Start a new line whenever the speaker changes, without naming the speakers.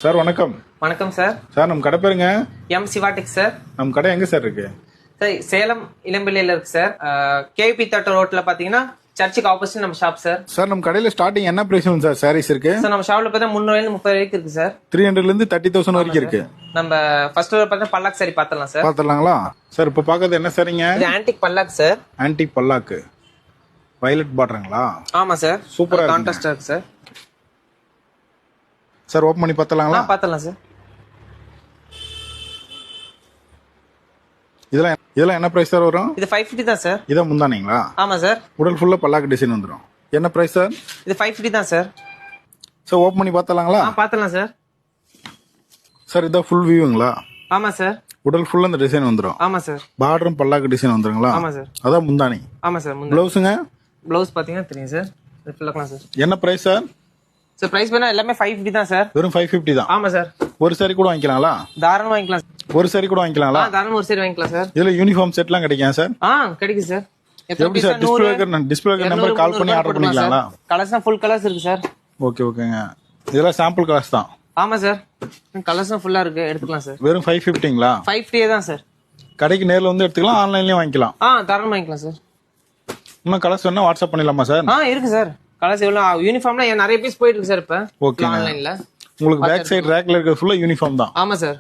Sir வணக்கம்.
வணக்கம் sir.
Sir நம்ம கடை பேருங்க?
M Sivatech sir.
நம்ம கடை எங்க சார் இருக்கு?
சார் சேலம் இளம்பிள்ளையில இருக்கு சார். கேபி தேட்டர் ரோட்ல பாத்தீங்கன்னா சர்ச்சுக்கு ஆப்போசிட் நம்ம ஷாப் சார்.
சார் நம்ம கடையில ஸ்டார்டிங் என்ன பிரைஸ் சார் சாரீஸ் இருக்கு?
சார் நம்ம ஷாப்ல பார்த்தா 300 30 வரைக்கும் இருக்கு சார்.
300 இருந்து 30,000 வரைக்கும் இருக்கு.
நம்ம ஃபர்ஸ்ட் ஃப்ளோர் பார்த்தா பல்லாக் சாரி பாத்தறலாம் சார்.
பாத்தறலாங்களா? சார் இப்போ பார்க்கிறது என்ன சாரிங்க?
இது ஆன்டிக் பல்லாக் சார்.
ஆன்டிக் பல்லாக்கு வயலட் பார்டருங்களா?
ஆமா சார்.
சூப்பரா இருக்கு.
கான்ட்ராஸ்டா இருக்கு சார்.
சார் ஓபன் பண்ணி பாத்தலாங்களா?
பாத்தறலாம் சார்.
இதெல்லாம் என்ன பிரைஸ் சார் வரும்?
இது 550 தான் சார்.
இத முந்தானீங்களா?
ஆமா சார்.
உடல் ஃபுல்லா பல்லாக்கு டிசைன் வந்துரும். என்ன பிரைஸ் சார்?
இது 550 தான் சார்.
சார் ஓபன் பண்ணி பாத்தலாங்களா?
பாத்தறலாம் சார்.
சார் இத ஃபுல் வியூங்களா?
ஆமா சார்.
உடல் ஃபுல்லா இந்த டிசைன் வந்துரும்.
ஆமா சார்.
பார்டரும் பல்லாக்கு டிசைன் வந்துருங்களா?
ஆமா சார்.
அதான் முந்தானி.
ஆமா சார்.
ப்ளவுஸ்ங்க?
ப்ளவுஸ் பாத்தீங்கன்னா தெரியும் சார். இது ஃபுல்லாக்கலாம் சார்.
என்ன பிரைஸ் சார்?
சார் பிரைஸ் பண்ணா எல்லாமே 550 தான் சார்.
வெறும் 550 தான்.
ஆமா சார்.
ஒரு சாரி கூட வாங்கிக்கலாங்களா?
தாராளமா வாங்கிக்கலாம்.
ஒரு சாரி கூட வாங்கிக்கலாங்களா?
தாராளமா ஒரு சாரி வாங்கிக்கலாம் சார்.
இதுல யூனிஃபார்ம் செட்லாம் கிடைக்கும் சார்?
கிடைக்கும் சார்.
எப்படி சார்? டிஸ்ப்ளே நம்பர் கால் பண்ணி ஆர்டர் பண்ணிக்கலாங்களா?
கலர்ஸ்னா ஃபுல் கலர்ஸ் இருக்கு சார்.
ஓகேங்க. இதெல்லாம் சாம்பிள் கலர்ஸ் தான்.
ஆமா சார். கலர்ஸ்னா ஃபுல்லா இருக்கு, எடுத்துக்கலாம் சார்.
வெறும் 550ங்களா?
550 தான் சார்.
கடைக்கு நேர்ல வந்து எடுத்துக்கலாம், ஆன்லைன்லயும் வாங்கிக்கலாம்.
தாராளமா வாங்கிக்கலாம் சார்.
இன்னும் கலர்ஸ் வேணா வாட்ஸ்அப் பண்ணிடலாமா சார்?
இருக்கு சார். கலர்ஸ் எவ்வளவு யூனிஃபார்ம்ல நிறைய பீஸ் போயிட்டு இருக்கு சார் இப்ப
ஓகே.
ஆன்லைன்ல.
உங்களுக்கு பேக் சைடு ரேக்ல இருக்கிறது ஃபுல்லா யூனிஃபார்ம் தான்.
ஆமா சார்.